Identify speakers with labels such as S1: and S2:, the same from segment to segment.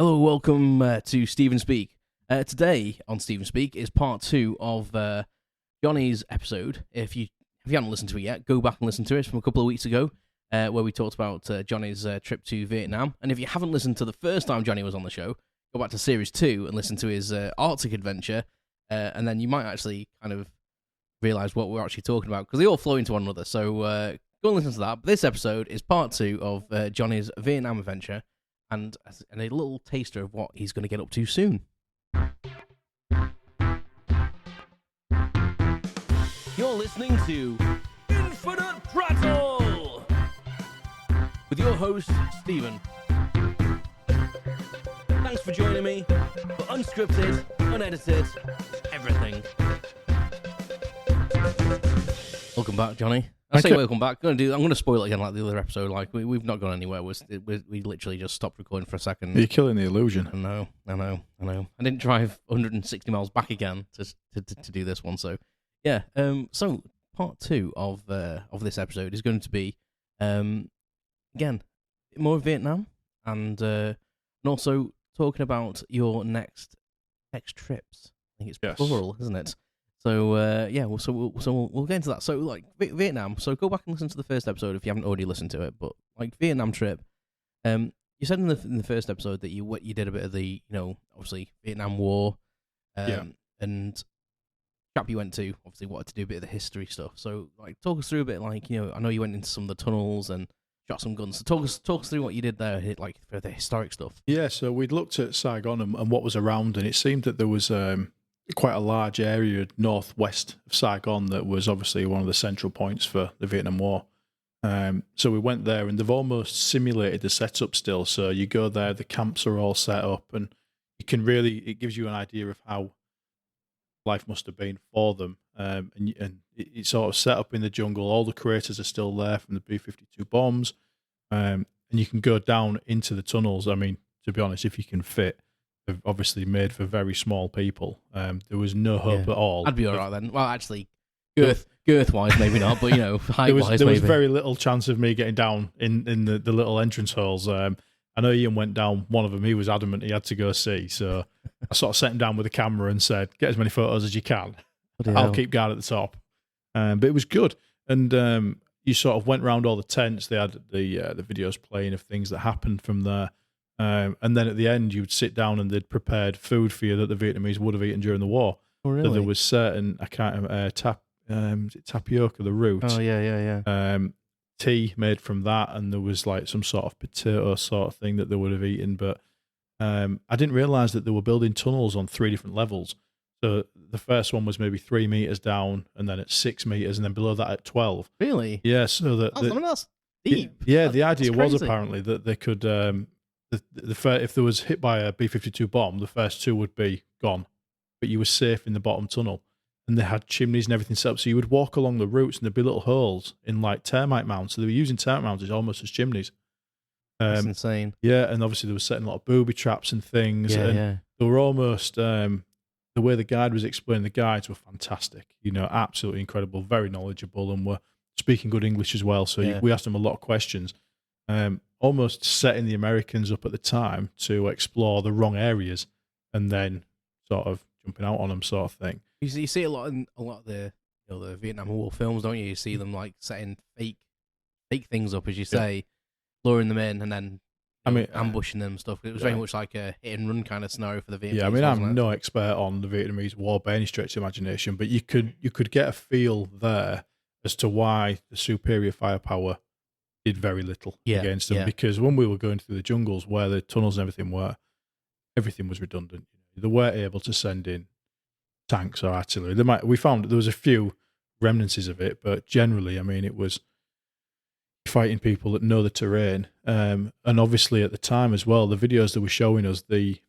S1: Hello, welcome to Stephen Speak. Today on Stephen Speak is part 2 of Jonny's episode. If you haven't listened to it yet, go back and listen to it from a couple of weeks ago, where we talked about Jonny's trip to Vietnam. And if you haven't listened to the first time Jonny was on the show, go back to Series 2 and listen to his Arctic adventure, and then you might actually kind of realise what we're actually talking about, because they all flow into one another. So go and listen to that. But this episode is part 2 of Jonny's Vietnam adventure, and a little taster of what he's going to get up to soon. You're listening to Infinite Prattle with your host, Stephen. Thanks for joining me for unscripted, unedited, everything. Welcome back, Jonny. I say welcome back. I'm going to spoil it again like the other episode. Like we've not gone anywhere. We literally just stopped recording for a second.
S2: You're killing the illusion.
S1: I know. I didn't drive 160 miles back again to do this one. So yeah. So part 2 of this episode is going to be again more Vietnam and also talking about your next trips. I think it's plural, isn't it? So we'll get into that. So like Vietnam. So go back and listen to the first episode if you haven't already listened to it. But like Vietnam trip, you said in the first episode that you did a bit of the obviously Vietnam War, and chap you went to obviously wanted to do a bit of the history stuff. So like talk us through a bit. Like I know you went into some of the tunnels and shot some guns. So talk us through what you did there, like for the historic stuff.
S2: Yeah. So we'd looked at Saigon and what was around, and it seemed that there was quite a large area northwest of Saigon that was obviously one of the central points for the Vietnam War. So we went there, and they've almost simulated the setup still. So you go there, the camps are all set up, and it gives you an idea of how life must have been for them. And it's sort of set up in the jungle. All the craters are still there from the B-52 bombs, and you can go down into the tunnels. I mean, to be honest, if you can fit. Obviously made for very small people. There was no hope at all.
S1: I'd be all right then. Well, actually, girth-wise, maybe not, but height-wise,
S2: there was very little chance of me getting down in the little entrance holes. I know Ian went down one of them. He was adamant he had to go see, so I sort of sat him down with the camera and said, "Get as many photos as you can. I'll keep guard at the top." But it was good, and you sort of went around all the tents. They had the videos playing of things that happened from there. And then at the end, you would sit down and they'd prepared food for you that the Vietnamese would have eaten during the war.
S1: Oh, really?
S2: So there was certain, I can't remember, tapioca, the root.
S1: Oh, yeah.
S2: Tea made from that, and there was like some sort of potato sort of thing that they would have eaten. But I didn't realise that they were building tunnels on 3 different levels. So the first one was maybe 3 meters down, and then at 6 meters, and then below that at 12.
S1: Really?
S2: Yeah, so that...
S1: that's deep.
S2: Yeah, the idea was apparently that they could... if there was hit by a B-52 bomb, the first 2 would be gone, but you were safe in the bottom tunnel, and they had chimneys and everything set up. So you would walk along the routes, and there'd be little holes in like termite mounds. So they were using termite mounds almost as chimneys.
S1: That's insane.
S2: Yeah, and obviously they were setting a lot of booby traps and things. They were almost the way the guide was explaining. The guides were fantastic. Absolutely incredible, very knowledgeable, and were speaking good English as well. So we asked them a lot of questions. Almost setting the Americans up at the time to explore the wrong areas and then sort of jumping out on them, sort of thing.
S1: You see a lot of the the Vietnam War films, don't you? You see them like setting fake things up, as you say, luring them in and then ambushing them and stuff. It was very much like a hit and run kind of scenario for the Vietnamese.
S2: Yeah, I'm no expert on the Vietnamese War by any stretch of imagination, but you could get a feel there as to why the superior firepower did very little against them, because when we were going through the jungles where the tunnels and everything were, everything was redundant. They weren't able to send in tanks or artillery. We found there was a few remnants of it, but generally, it was fighting people that know the terrain. And obviously at the time as well, the videos that were showing us, it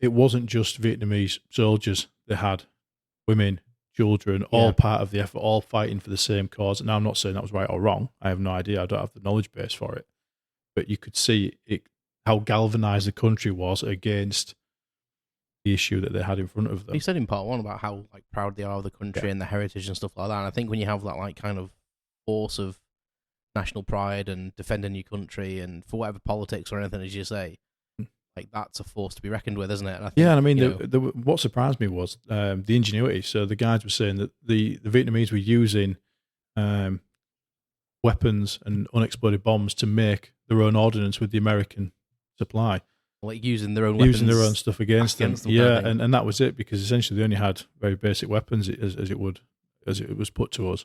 S2: wasn't just Vietnamese soldiers. They had women, children, all part of the effort, all fighting for the same cause. Now, I'm not saying that was right or wrong. I have no idea. I don't have the knowledge base for it. But you could see how galvanised the country was against the issue that they had in front of them.
S1: You said in part 1 about how proud they are of the country and the heritage and stuff like that. And I think when you have that kind of force of national pride and defending your country and for whatever politics or anything, as you say, like that's a force to be reckoned with, isn't it? And I think,
S2: yeah, and I mean, what surprised me was the ingenuity. So the guys were saying that the Vietnamese were using weapons and unexploded bombs to make their own ordnance with the American supply.
S1: Like using their own weapons,
S2: using their own stuff against them. Yeah,
S1: kind of
S2: and that was it, because essentially they only had very basic weapons as it was put to us.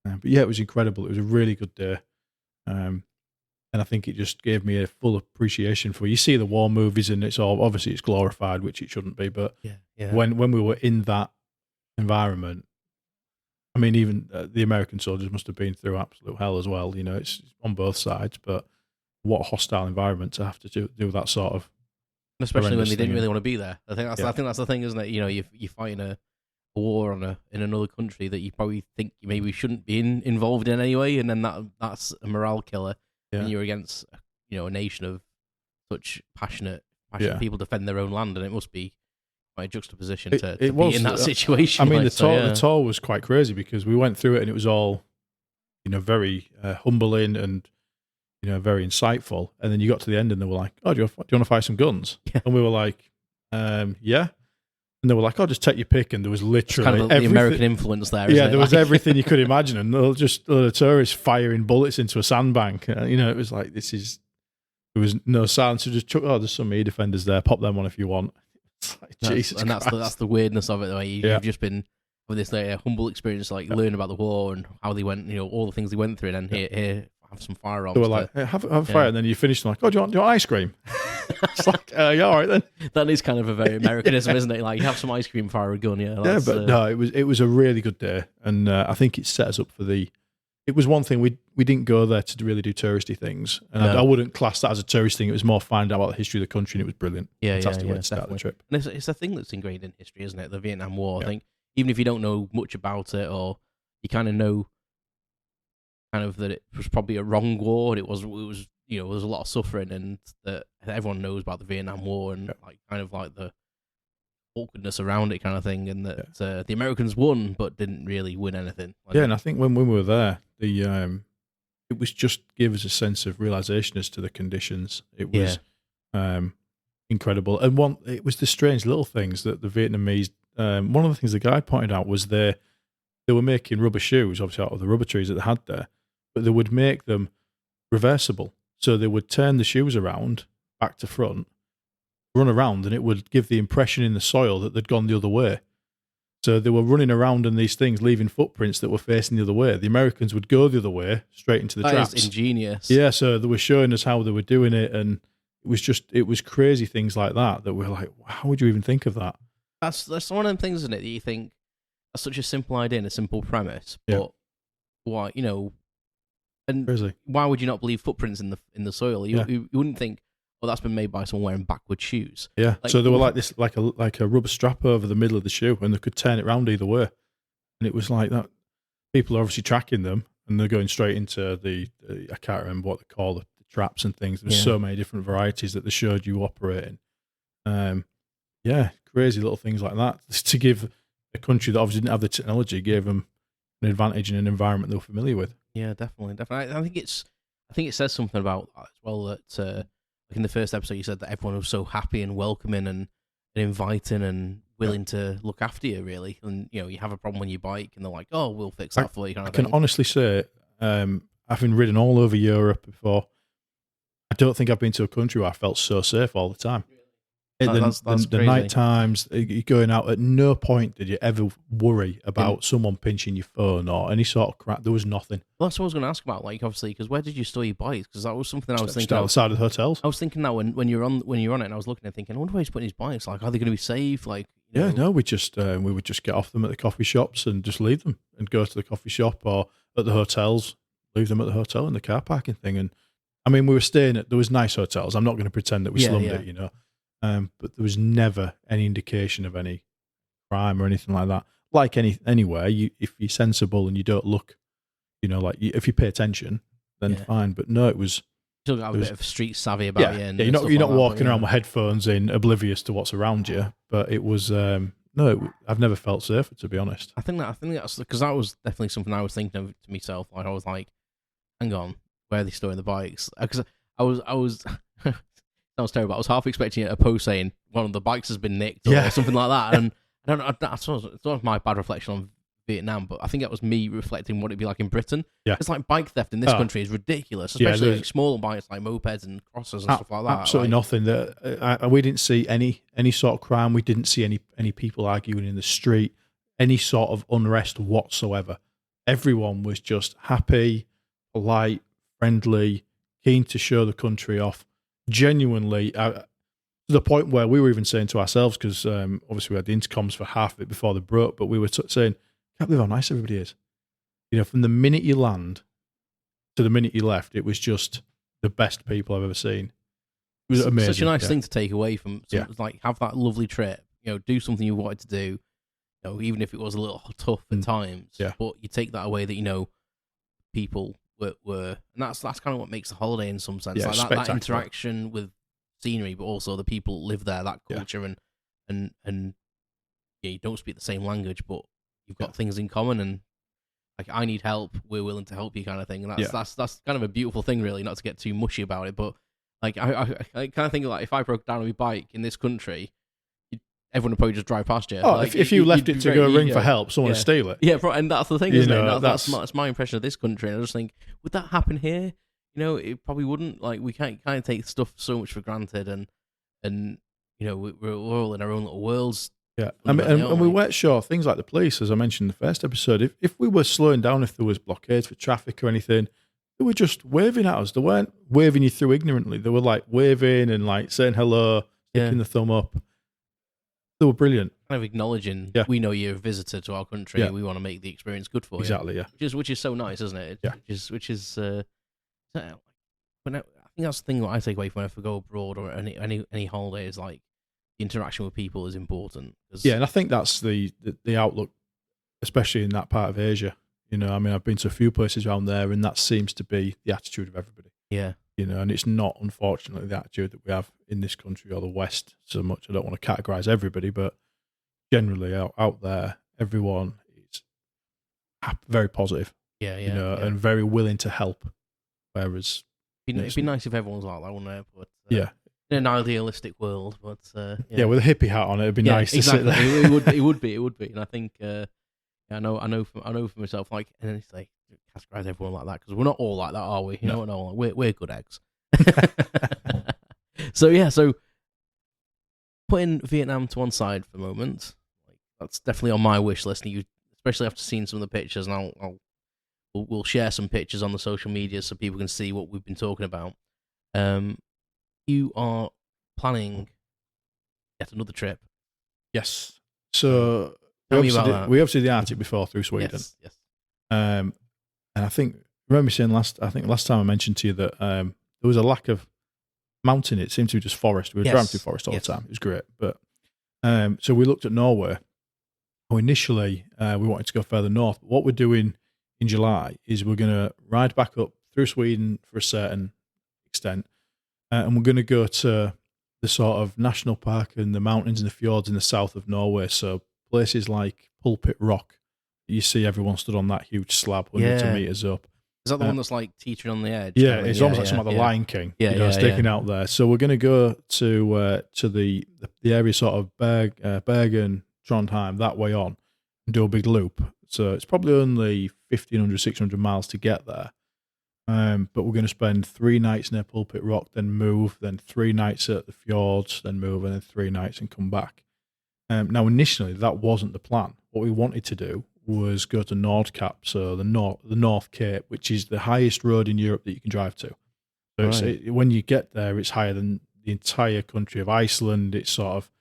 S2: But yeah, it was incredible. It was a really good day, and I think it just gave me a full appreciation for. You see the war movies, and it's all obviously it's glorified, which it shouldn't be. But when we were in that environment, I mean, even the American soldiers must have been through absolute hell as well. You know, it's on both sides, but what a hostile environment to have to do that sort of,
S1: especially when they didn't really want to be there. I think that's the thing, isn't it? You know, you're fighting a war in another country that you probably think you maybe shouldn't be involved in anyway, and then that's a morale killer. Yeah. And you're against a nation of such passionate people defend their own land, and it must be quite a juxtaposition to be in that situation.
S2: I mean, the tour was quite crazy, because we went through it and it was all very humbling and very insightful. And then you got to the end and they were like, "Oh, do you want to fight some guns?" Yeah. And we were like, "Yeah." And they were like, "Oh, just take your pick." And there was literally
S1: kind of the American influence there.
S2: Yeah, there was everything you could imagine, and the tourists firing bullets into a sandbank. It was like there was no silence. So just there's some air defenders there. Pop them on if you want. It's like, Jesus Christ.
S1: That's the weirdness of it. The way you've just been with this humble experience, learning about the war and how they went, all the things they went through, and then here have some firearms.
S2: They were like, hey, have a fire, and then you finish like, "Oh, do you want ice cream?" It's like, yeah, all right then.
S1: That is kind of a very Americanism, isn't it? Like, you have some ice cream, fire a gun, yeah.
S2: No, it was a really good day, and I think it set us up for It was one thing we didn't go there to really do touristy things, and I wouldn't class that as a tourist thing. It was more finding out about the history of the country, and it was brilliant. Fantastic way to start the trip.
S1: And it's a thing that's ingrained in history, isn't it? The Vietnam War. I think even if you don't know much about it, or you kind of know that it was probably a wrong war, and it was there was a lot of suffering, and that everyone knows about the Vietnam War, and the awkwardness around it kind of thing, and that the Americans won but didn't really win anything.
S2: And I think when we were there, it was just gave us a sense of realization as to the conditions. It was incredible, and it was the strange little things that the Vietnamese. One of the things the guy pointed out was they were making rubber shoes, obviously out of the rubber trees that they had there, but they would make them reversible. So they would turn the shoes around, back to front, run around, and it would give the impression in the soil that they'd gone the other way. So they were running around in these things, leaving footprints that were facing the other way. The Americans would go the other way, straight into the traps.
S1: That is ingenious.
S2: Yeah, so they were showing us how they were doing it, and it was crazy things like that we're like, how would you even think of that?
S1: That's one of them things, isn't it, that you think that's such a simple idea and a simple premise, but why, and
S2: crazy.
S1: Why would you not believe footprints in the soil? You wouldn't think, well, that's been made by someone wearing backward shoes.
S2: Yeah. So they were like this, like a rubber strap over the middle of the shoe, and they could turn it around either way. And it was like that. People are obviously tracking them, and they're going straight into the I can't remember what they call the traps and things. There's so many different varieties that they showed you operating. Crazy little things like that to give a country that obviously didn't have the technology, gave them an advantage in an environment they were familiar with.
S1: Yeah, definitely. I think it says something about that as well. That like in the first episode, you said that everyone was so happy and welcoming and inviting and willing to look after you, really. And you have a problem when you bike, and they're like, "Oh, we'll fix that for you."
S2: I can honestly say, having ridden all over Europe before, I don't think I've been to a country where I felt so safe all the time. The night times, going out, at no point did you ever worry about someone pinching your phone or any sort of crap. There was nothing.
S1: Well, that's what I was going to ask about, obviously, because where did you store your bikes? Because that was something I was thinking.
S2: Just outside of the hotels.
S1: I was thinking that when you're on it, and I was looking and thinking, I wonder where he's putting his bikes. Like, are they going to be safe? Like,
S2: we would just get off them at the coffee shops and just leave them and go to the coffee shop, or at the hotels, leave them at the hotel in the car parking thing. And I mean, we were staying there was nice hotels. I'm not going to pretend that we slummed it, but there was never any indication of any crime or anything like that. Like anywhere, if you're sensible and you don't look, if you pay attention, then fine. But no, it was.
S1: Still got a bit of street savvy about you. And
S2: you're not walking around with headphones in, oblivious to what's around you. But it was I've never felt safer, to be honest.
S1: I think that's because that was definitely something I was thinking of to myself. Like, I was like, hang on, where are they storing the bikes? Because I was sounds terrible. I was half expecting a post saying one of the bikes has been nicked or something like that. And I don't know. That's sort of my bad reflection on Vietnam, but I think that was me reflecting what it'd be like in Britain.
S2: Yeah.
S1: It's like bike theft in this country is ridiculous, especially like smaller bikes like mopeds and crossers and stuff like that.
S2: Absolutely nothing. That we didn't see any sort of crime. We didn't see any people arguing in the street, any sort of unrest whatsoever. Everyone was just happy, polite, friendly, keen to show the country off. Genuinely, to the point where we were even saying to ourselves, because obviously we had the intercoms for half of it before they broke, but we were saying, can't believe how nice everybody is. You know, from the minute you land to the minute you left, it was just the best people I've ever seen. It was amazing.
S1: Such a nice thing to take away from, like, have that lovely trip, you know, do something you wanted to do, you know, even if it was a little tough at times.
S2: Yeah.
S1: But you take that away that, you know, people were and that's kind of what makes the holiday in some sense. Like that interaction with scenery, but also the people that live there, that culture, and yeah, you don't speak the same language, but you've got things in common, and like, I need help, we're willing to help you, kind of thing. And that's kind of a beautiful thing, really, not to get too mushy about it, but like I kind of think, like, if I broke down on my bike in this country, everyone would probably just drive past you.
S2: Oh,
S1: like,
S2: if you left it to go ring for help, someone would steal it.
S1: Yeah, and that's the thing, isn't it? That's my impression of this country, and I just think, would that happen here? You know, it probably wouldn't. Like, we can't kind of take stuff so much for granted, and you know, we're all in our own little worlds.
S2: Yeah, and we weren't sure. Things like the police, as I mentioned in the first episode, if we were slowing down, if there was blockades for traffic or anything, they were just waving at us. They weren't waving you through ignorantly. They were like waving and like saying hello, sticking the thumb up. They were brilliant.
S1: Kind of acknowledging, we know you're a visitor to our country. Yeah. We want to make the experience good for you.
S2: Exactly, yeah.
S1: Which is so nice, isn't it?
S2: Yeah.
S1: Which is I think that's the thing that I take away from when I go abroad or any holiday is, like, the interaction with people is important.
S2: Yeah, and I think that's the outlook, especially in that part of Asia. You know, I mean, I've been to a few places around there, and that seems to be the attitude of everybody.
S1: Yeah.
S2: You know, and it's not, unfortunately, the attitude that we have in this country or the West so much. I don't want to categorise everybody, but generally out there, everyone is very positive.
S1: Yeah,
S2: you know, and very willing to help. Whereas
S1: it'd be nice if everyone's like that, wouldn't it? But
S2: yeah.
S1: In an idealistic world, but
S2: yeah, with a hippie hat on, it'd be nice to sit there.
S1: It would be, and I think I know for myself, like, and then it's like, categorize everyone like that, because we're not all like that, are we? You know, no, we're good eggs. So putting Vietnam to one side for a moment, like, that's definitely on my wish list. And you, especially after seeing some of the pictures, and we'll share some pictures on the social media so people can see what we've been talking about. You are planning yet another trip.
S2: Yes. So
S1: we
S2: obviously did the Arctic before through Sweden.
S1: Yes.
S2: And I think, remember saying last time I mentioned to you that there was a lack of mountain. It seemed to be just forest. We were driving through forest all the time. It was great. But so we looked at Norway. Well, initially, we wanted to go further north. But what we're doing in July is we're going to ride back up through Sweden for a certain extent. And we're going to go to the sort of national park and the mountains and the fjords in the south of Norway. So places like Pulpit Rock, you see everyone stood on that huge slab, hundreds of meters up.
S1: Is that the one that's like teetering on the edge?
S2: Yeah, it's almost like some of the Lion King. Sticking out there. So we're going to go to the area sort of Bergen, Trondheim, that way on, and do a big loop. So it's probably only 1,500, 600 miles to get there. But we're going to spend 3 nights near Pulpit Rock, then move, then 3 nights at the fjords, then move, and then 3 nights and come back. Now, initially, that wasn't the plan. What we wanted to do was go to Nordkap, so the North Cape, which is the highest road in Europe that you can drive to. So when you get there, it's higher than the entire country of Iceland. It's sort of,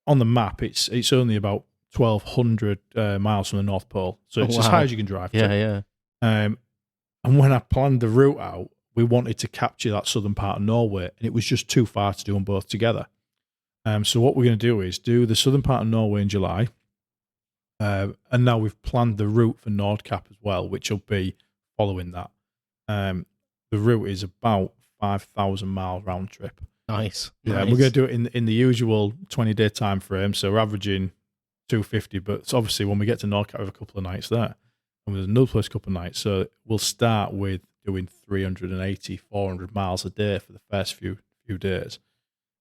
S2: on the map, it's only about 1,200 miles from the North Pole. So it's as high as you can drive to. And when I planned the route out, we wanted to capture that southern part of Norway, and it was just too far to do them both together. So what we're going to do is do the southern part of Norway in July, and now we've planned the route for Nordkap as well, which will be following that. The route is about 5,000 mile round trip.
S1: Nice.
S2: Yeah, we're going to do it in the usual 20-day time frame, so we're averaging 250. But it's obviously when we get to Nordkap, we have a couple of nights there. And there's another place a couple of nights. So we'll start with doing 380, 400 miles a day for the first few few days.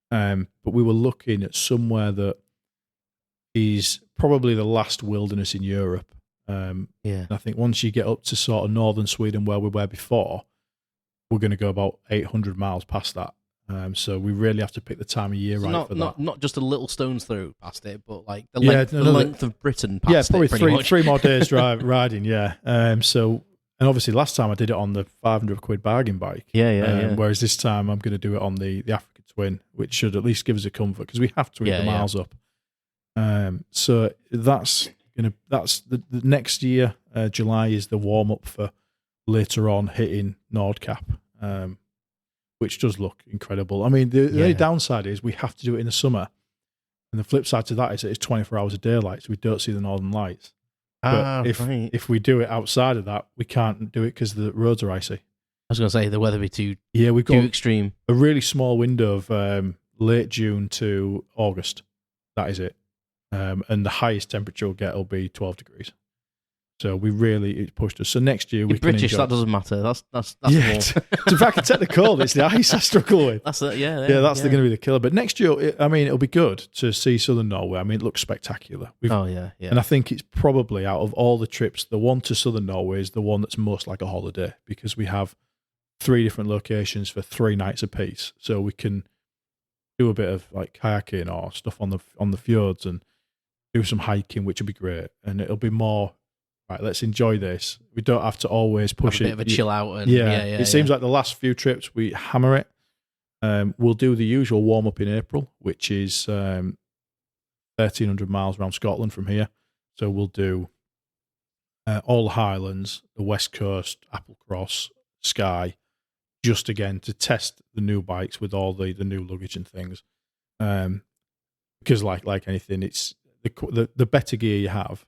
S2: But we were looking at somewhere that is probably the last wilderness in Europe. And I think once you get up to sort of northern Sweden where we were before, we're going to go about 800 miles past that. So we really have to pick the time of year right for that.
S1: Not just a little stone's throw past it, but like the length of Britain past
S2: probably
S1: it. Probably
S2: three more days riding. Yeah. So, and obviously last time I did it on the 500 quid bargain bike.
S1: Yeah.
S2: Whereas this time I'm going to do it on the Africa Twin, which should at least give us a comfort because we have to eat the miles up. So that's the next year. July is the warm up for later on hitting Nordkap. Which does look incredible. I mean, the only downside is we have to do it in the summer. And the flip side to that is that it's 24 hours of daylight, so we don't see the northern lights. But if we do it outside of that, we can't do it because the roads are icy. I
S1: was going to say, the weather would be
S2: we've got
S1: too extreme.
S2: A really small window of late June to August. That is it. And the highest temperature we'll get will be 12 degrees. So it pushed us. So next year we can
S1: British,
S2: enjoy.
S1: that doesn't matter. That's
S2: more. If I can take the cold, it's the ice I struggle with.
S1: That's it.
S2: That's going to be the killer. But next year, it'll be good to see Southern Norway. I mean, it looks spectacular. And I think it's probably out of all the trips, the one to Southern Norway is the one that's most like a holiday because we have 3 different locations for 3 nights apiece. So we can do a bit of like kayaking or stuff on the fjords and do some hiking, which would be great. And it'll be more. Right, let's enjoy this. We don't have to always push
S1: have a bit of a chill out. And,
S2: it seems like the last few trips we hammer it. We'll do the usual warm up in April, which is 1,300 miles around Scotland from here. So we'll do all the Highlands, the West Coast, Applecross, Skye, just again to test the new bikes with all the new luggage and things. Because like anything, it's the better gear you have,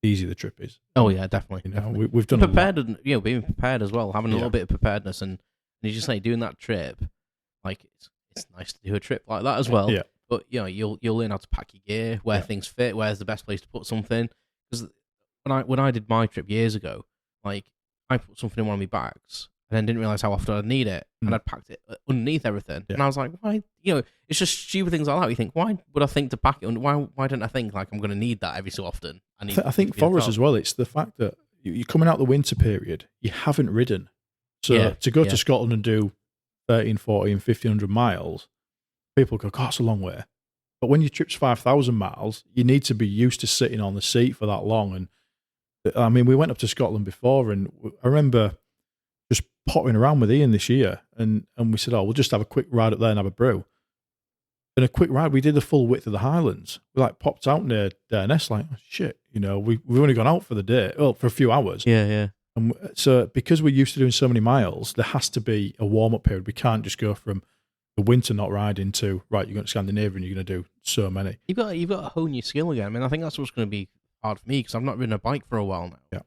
S2: the easier the trip is.
S1: Oh yeah, definitely.
S2: Definitely. We've done
S1: prepared, and being prepared as well, having a little bit of preparedness, and as you say, doing that trip, like it's nice to do a trip like that as well.
S2: Yeah.
S1: But you'll learn how to pack your gear, where things fit, where's the best place to put something. Because when I did my trip years ago, like I put something in one of my bags and then didn't realize how often I'd need it, and I'd packed it underneath everything, and I was like, why? It's just stupid things like that. You think, why would I think to pack it? Why don't I think like I'm going to need that every so often?
S2: I think for us as well, it's the fact that you're coming out the winter period, you haven't ridden, so to go to Scotland and do 13, 14, 1,500 miles, people go, God, that's a long way. But when your trip's 5,000 miles, you need to be used to sitting on the seat for that long. And I mean, we went up to Scotland before, and I remember just pottering around with Ian this year, and we said, we'll just have a quick ride up there and have a brew. And a quick ride, we did the full width of the Highlands. We like popped out near Durness, like, oh, shit, we've only gone out for the day, for a few hours.
S1: Yeah.
S2: And so because we're used to doing so many miles, there has to be a warm-up period. We can't just go from the winter not riding to, right, you're going to Scandinavia and you're going to do so many.
S1: You've got to hone your skill again. I mean, I think that's what's going to be hard for me because I've not ridden a bike for a while now.
S2: Yeah.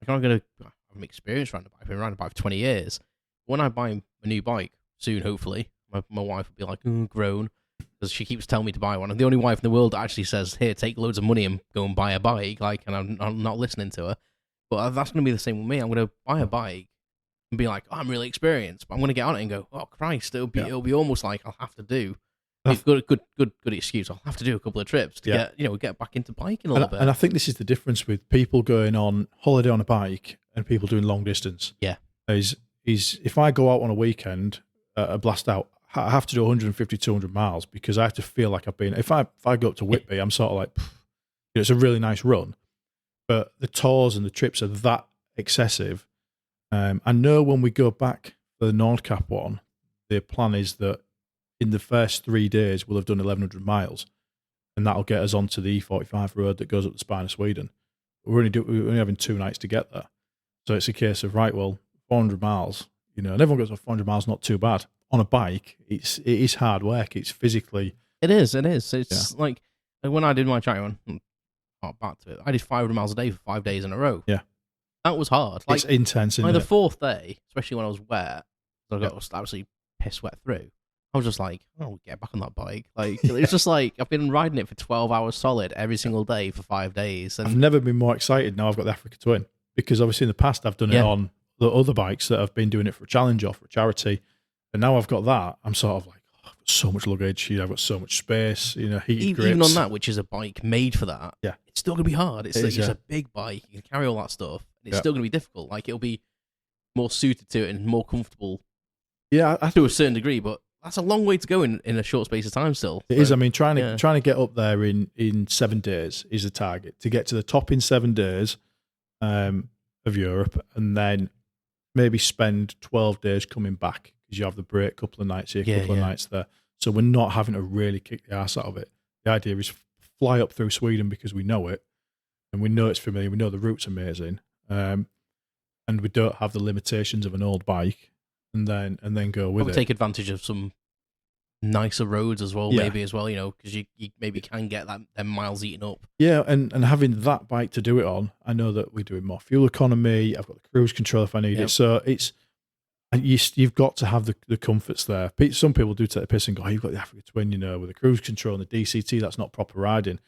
S1: I'm going to have experience riding a bike. I've been riding a bike for 20 years. When I buy a new bike, soon, hopefully, my wife will be like, grown, because she keeps telling me to buy one. I'm the only wife in the world that actually says, here, take loads of money and go and buy a bike, and I'm not listening to her. But that's going to be the same with me. I'm going to buy a bike and be like, I'm really experienced, but I'm going to get on it and go, oh Christ, it'll be almost like I'll have to do. Good excuse. I'll have to do a couple of trips to get back into biking a little bit.
S2: And I think this is the difference with people going on holiday on a bike and people doing long distance.
S1: Yeah,
S2: is if I go out on a weekend, a blast out, I have to do 150, 200 miles because I have to feel like I've been. If I go up to Whitby, I'm sort of like, it's a really nice run, but the tours and the trips are that excessive. I know when we go back for the Nordkap one, the plan is that in the first 3 days we'll have done 1,100 miles, and that'll get us onto the E45 road that goes up the spine of Sweden. We're only having 2 nights to get there, so it's a case of 400 miles, and everyone goes, 400 miles not too bad. On a bike, it is hard work. It's physically.
S1: It is. It's like when I did my triathlon. Back to it. I did 500 miles a day for 5 days in a row.
S2: Yeah,
S1: that was hard.
S2: It's intense.
S1: The 4th day, especially when I was wet, I got absolutely piss wet through. I was just like, get back on that bike. Like it's just like I've been riding it for 12 hours solid every single day for 5 days. And
S2: I've never been more excited now I've got the Africa Twin, because obviously in the past I've done it on the other bikes that I've been doing it for a challenge or for a charity, and now I've got that. I'm sort of like, I've got so much luggage. I've got so much space. Heated grips.
S1: Even on that, which is a bike made for that.
S2: Yeah,
S1: it's still gonna be hard. It's a big bike. You can carry all that stuff. And it's still gonna be difficult. Like it'll be more suited to it and more comfortable.
S2: Yeah,
S1: to a certain degree, but that's a long way to go in a short space of time. Still,
S2: it is. I mean, trying to get up there in 7 days is the target. To get to the top in 7 days of Europe, and then maybe spend 12 days coming back because you have the break, couple of nights here, couple of nights there. So we're not having to really kick the ass out of it. The idea is fly up through Sweden because we know it, and we know it's familiar. We know the route's amazing, and we don't have the limitations of an old bike. And then go with it.
S1: Take advantage of some nicer roads as well, maybe as well, because you maybe can get them miles eaten up.
S2: Yeah, and having that bike to do it on, I know that we're doing more fuel economy. I've got the cruise control if I need it. So you've got to have the comforts there. Some people do take the piss and go, you've got the Africa Twin, with the cruise control and the DCT, that's not proper riding.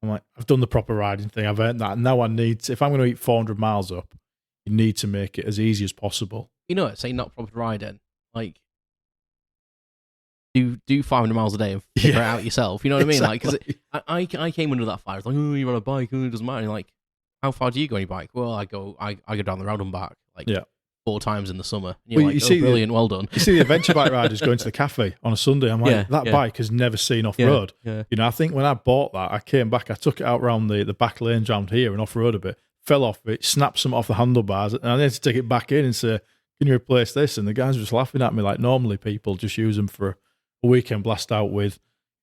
S2: I'm like, I've done the proper riding thing, I've earned that. And now I need to, if I'm going to eat 400 miles up, you need to make it as easy as possible.
S1: Say not proper riding, like do 500 miles a day and figure it out yourself. You know what I mean? Like, because I came under that fire. It's like, oh, you're on a bike, it doesn't matter. Like, how far do you go on your bike? Well, I go down the road and back, like 4 times in the summer. And you're brilliant, well done.
S2: You see the adventure bike riders going to the cafe on a Sunday. I'm like, that bike has never seen off road.
S1: Yeah.
S2: I think when I bought that, I came back, I took it out around the back lanes around here and off road a bit. Fell off it, snapped some off the handlebars, and I had to take it back in and say, can you replace this? And the guys were just laughing at me like normally people just use them for a weekend blast out with,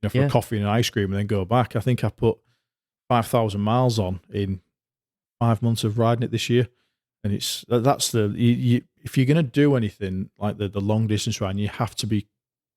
S2: for a coffee and an ice cream and then go back. I think I put 5,000 miles on in 5 months of riding it this year. And if you're going to do anything like the long distance riding, you have to be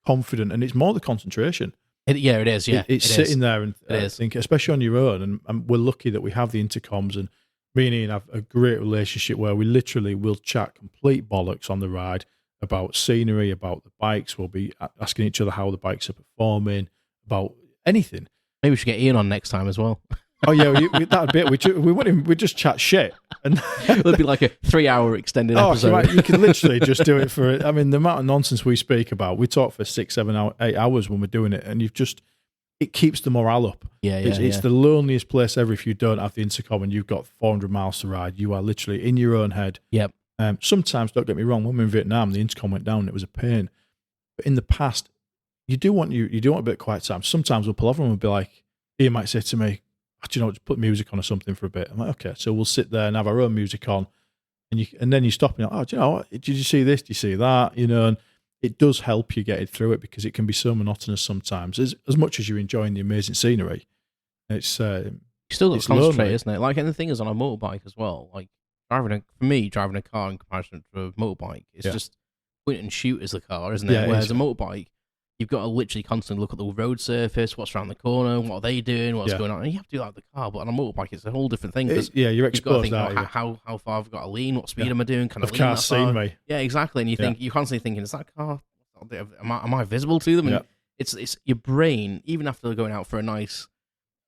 S2: confident, and it's more the concentration.
S1: It is. Yeah,
S2: it's sitting there and think, especially on your own. And we're lucky that we have the intercoms, and me and Ian have a great relationship where we literally will chat complete bollocks on the ride about scenery, about the bikes. We'll be asking each other how the bikes are performing, about anything.
S1: Maybe we should get Ian on next time as well.
S2: Oh yeah, that'd be it. We just chat shit, and
S1: it'll be like a 3-hour extended episode.
S2: You can literally just do it for. I mean, the amount of nonsense we speak about, we talk for 6, 7, 8 hours when we're doing it, and it keeps the morale up. It's the loneliest place ever if you don't have the intercom and you've got 400 miles to ride. You are literally in your own head.
S1: Yep.
S2: Sometimes, don't get me wrong, when we were in Vietnam, the intercom went down and it was a pain. But in the past, you do want a bit of quiet time. Sometimes we'll pull over and we'll be like, Ian might say to me, just put music on or something for a bit. I'm like, okay. So we'll sit there and have our own music on. And then you stop and you're like, do you know what? Did you see this? Did you see that? And it does help you get through it because it can be so monotonous sometimes. As much as you're enjoying the amazing scenery, it's you
S1: still got to concentrate, isn't it? Like, and the thing is, on a motorbike as well, like driving a car in comparison to a motorbike, it's just point and shoot as the car, isn't it?
S2: Yeah,
S1: Whereas a motorbike, you've got to literally constantly look at the road surface, what's around the corner, what are they doing, what's going on. And you have to do that with the car, but on a motorbike, it's a whole different thing.
S2: You're exposed.
S1: How far I've got to lean, what speed am I doing? Can I lean
S2: that seen me?
S1: Yeah, exactly. And you're constantly thinking, is that car? Am I visible to them? And it's your brain, even after going out for a nice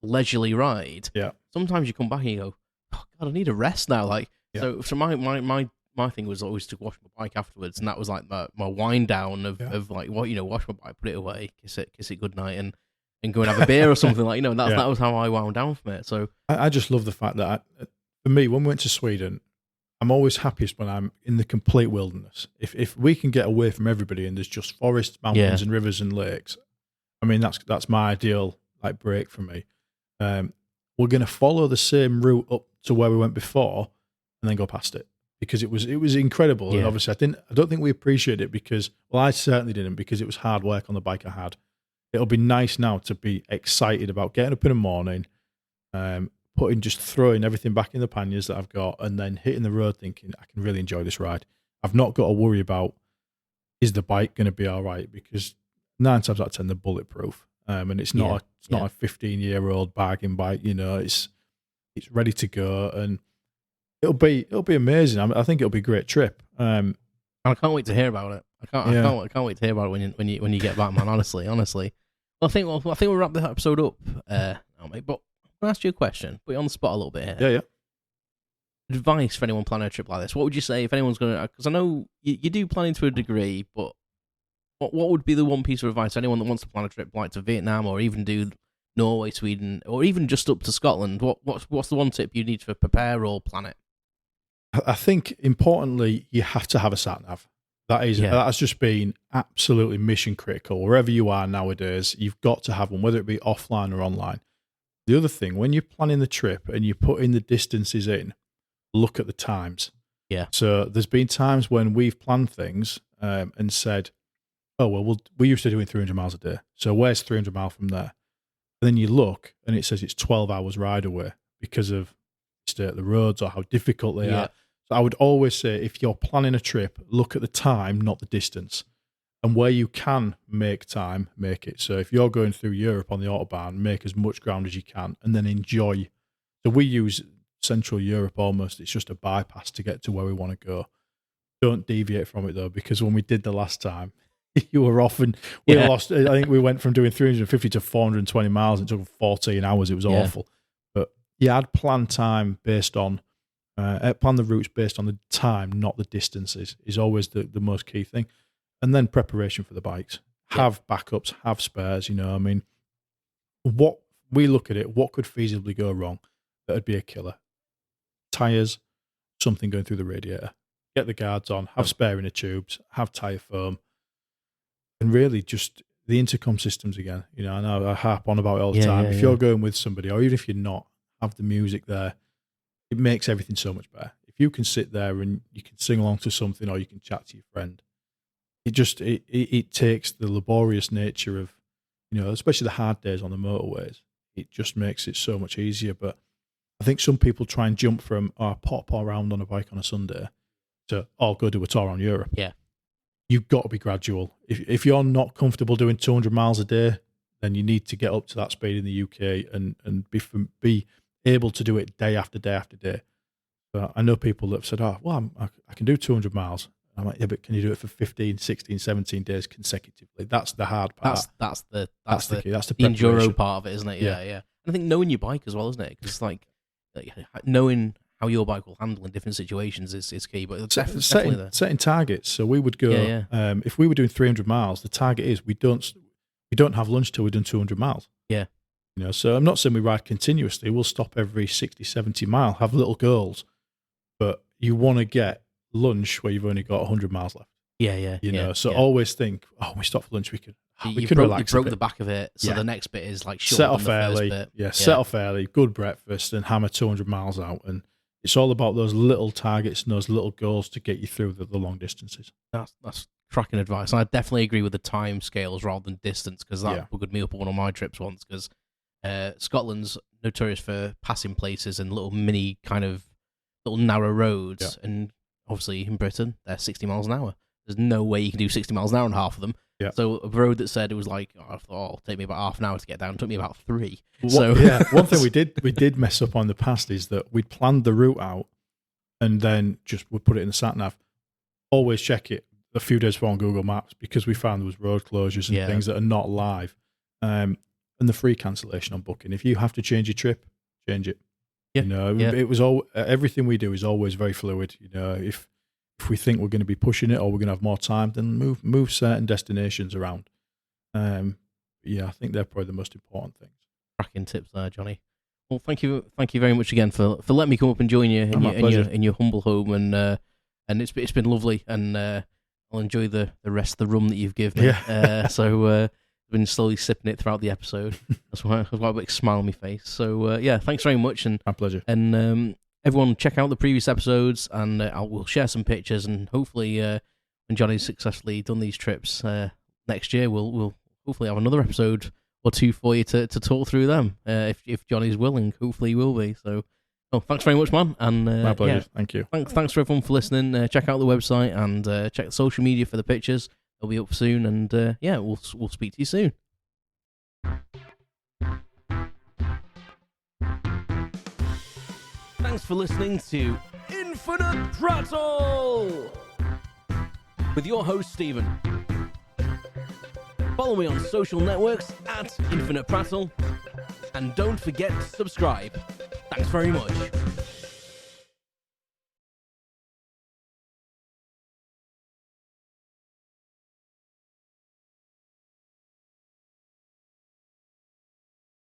S1: leisurely ride.
S2: Yeah.
S1: Sometimes you come back and you go, oh God, I need a rest now. Like, so my thing was always to wash my bike afterwards, and that was like my wind down of like, wash my bike, put it away, kiss it goodnight, and go and have a beer or something like, that was how I wound down from it. So
S2: I just love the fact that for me, when we went to Sweden, I'm always happiest when I'm in the complete wilderness. If we can get away from everybody and there's just forests, mountains, and rivers and lakes, I mean that's my ideal break for me. We're going to follow the same route up to where we went before, and then go past it because it was incredible. And obviously, I don't think we appreciate it because, well, I certainly didn't, because it was hard work on the bike I had. It'll be nice now to be excited about getting up in the morning, throwing everything back in the panniers that I've got, and then hitting the road thinking I can really enjoy this ride. I've not got to worry about, is the bike going to be all right, because 9 times out of 10 they're bulletproof, and it's not a 15-year-old bargain bike. It's ready to go, and it'll be amazing. I think it'll be a great trip.
S1: I can't wait to hear about it. I can't wait to hear about it when you get back, man. Honestly. Well, I think we'll wrap the episode up now, mate. But I'll ask you a question. Put you on the spot a little bit here.
S2: Yeah.
S1: Advice for anyone planning a trip like this. What would you say if anyone's going to? Because I know you do planning to a degree, but what would be the one piece of advice anyone that wants to plan a trip like to Vietnam or even do Norway, Sweden, or even just up to Scotland? What's the one tip you need to prepare or plan it?
S2: I think importantly, you have to have a sat nav. That has just been absolutely mission critical. Wherever you are nowadays, you've got to have one, whether it be offline or online. The other thing, when you're planning the trip and you put in the distances in, look at the times.
S1: Yeah.
S2: So there's been times when we've planned things and said, oh, well, we're used to doing 300 miles a day. So where's 300 miles from there? And then you look and it says it's 12 hours ride away because of the state of the roads or how difficult they are. So I would always say, if you're planning a trip, look at the time, not the distance. And where you can make time, make it. So if you're going through Europe on the Autobahn, make as much ground as you can and then enjoy. So we use Central Europe almost. It's just a bypass to get to where we want to go. Don't deviate from it, though, because when we did the last time, you were off and we lost. I think we went from doing 350 to 420 miles. It took 14 hours. It was awful. But I'd plan time based on, plan the routes based on the time, not the distances, is always the most key thing. And then preparation for the bikes. Have backups, have spares, I mean, what we look at it, what could feasibly go wrong that would be a killer? Tyres, something going through the radiator. Get the guards on, have spare inner tubes, have tyre foam, and really just the intercom systems again. I know I harp on about it all the time. If you're going with somebody, or even if you're not, have the music there. It makes everything so much better. If you can sit there and you can sing along to something, or you can chat to your friend, it takes the laborious nature of, especially the hard days on the motorways. It just makes it so much easier. But I think some people try and jump from pop around on a bike on a Sunday to go do a tour around Europe.
S1: Yeah,
S2: you've got to be gradual. If you're not comfortable doing 200 miles a day, then you need to get up to that speed in the UK and be able to do it day after day after day. So I know people that have said, I can do 200 miles. I'm like, yeah, but can you do it for 15, 16, 17 days consecutively? That's the hard part.
S1: That's the
S2: key. That's the
S1: enduro part of it, isn't it? Yeah. And I think knowing your bike as well, isn't it? Because knowing how your bike will handle in different situations is key. But definitely
S2: setting targets. So we would go. If we were doing 300 miles, the target is we don't have lunch till we've done 200 miles.
S1: Yeah.
S2: So I'm not saying we ride continuously. We'll stop every 60, 70 mile, have little goals, but you want to get lunch where you've only got 100 miles left. Always think, we stop for lunch, we could relax.
S1: You broke the back of it, so the next bit is like
S2: set off early. Set off early, good breakfast, and hammer 200 miles out. And it's all about those little targets and those little goals to get you through the long distances.
S1: That's cracking advice. And I definitely agree with the time scales rather than distance, because that bugged me up on one of my trips once, because Scotland's notorious for passing places and little mini kind of little narrow roads, and obviously in Britain they're 60 miles an hour. There's no way you can do 60 miles an hour on half of them. So a road that said it was like, I thought, it'll take me about half an hour to get down. It took me about 3.
S2: One thing we did mess up on in the past is that we'd planned the route out and then just would put it in the sat nav. Always check it a few days before on Google Maps, because we found there was road closures and things that are not live. And the free cancellation on booking. If you have to change your trip, change it. It was all, everything we do is always very fluid. If we think we're going to be pushing it or we're going to have more time, then move certain destinations around. I think they're probably the most important things.
S1: Cracking tips there, Johnny. Well, thank you very much again for letting me come up and join you in your humble home, and it's been lovely, and I'll enjoy the rest of the rum that you've given me. I've been slowly sipping it throughout the episode. That's why I've got a big smile on my face. So thanks very much, and
S2: my pleasure.
S1: And everyone, check out the previous episodes, and we'll share some pictures, and hopefully, when Johnny's successfully done these trips next year, we'll hopefully have another episode or two for you to talk through them. If Johnny's willing, hopefully he will be. So, thanks very much, man. And
S2: my pleasure. Thank you.
S1: Thanks for everyone for listening. Check out the website and check the social media for the pictures. They'll be up soon, and we'll speak to you soon. Thanks for listening to Infinite Prattle with your host Stephen. Follow me on social networks at Infinite Prattle, and don't forget to subscribe. Thanks very much.